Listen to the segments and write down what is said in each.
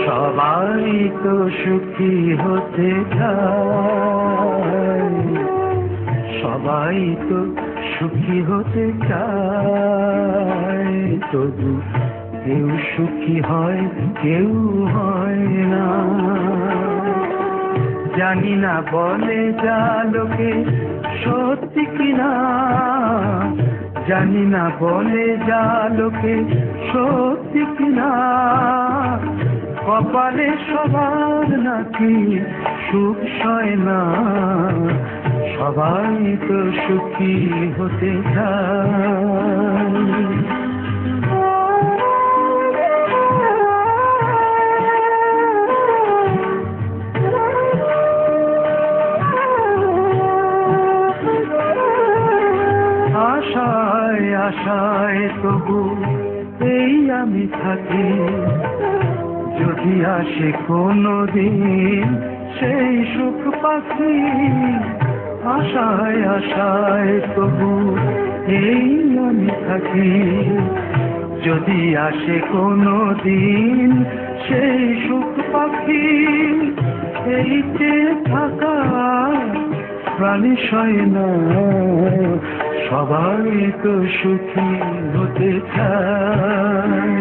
সবাই তো সুখী হতে চায়, সবাই তো সুখী হতে চায়, তবু কেউ সুখী হয় কেউ হয় না। জানি না বলে যা লোকে সত্যি কিনা, জানি না বলে যা লোকে সত্যি কিনা, কপালে সবার নাকি সুখ সয় না। সবাই তো সুখী হতে চায়। আশায় আশায় তবু এই আমি থাকি, যদি আসে কোনো দিন সেই সুখ পাখি। আশায় আশায় তবু এই আমি থাকি, যদি আসে কোনো দিন সেই সুখ পাখি। এই যে থাকা প্রাণী সয় না, সবাই তো সুখী হতে চায়।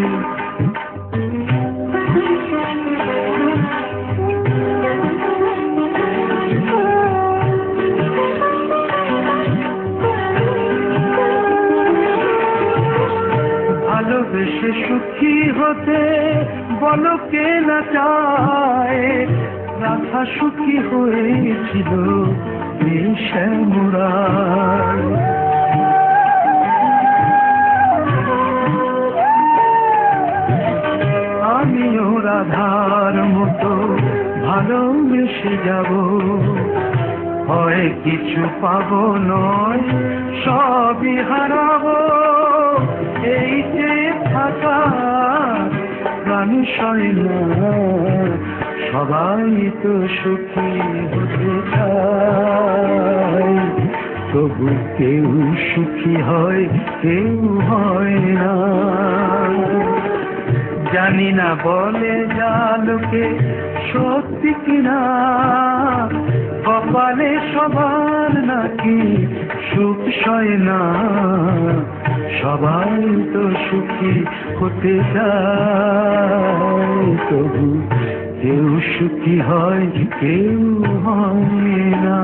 ভালোবেসে সুখী হতে বলো কে না চায়, রাধা সুখী হয়েছিল এই শ্যামরায়। আমিও রাধার মতো ভালোবেসে যাব, হয় কিছু পাবো নয় সবই হারাবো। এই যে থাকা প্রাণী সয় না, সবাই তো সুখী হতে চায়, তবু কেউ সুখী হয় কেউ হয় না। জানি না বলে যা লোকে সত্যি কিনা, কপালে সবার নাকি সুখ সয় না। সবাই তো সুখী হতে চায়, তবু কেউ সুখী হয় কেউ হয় না।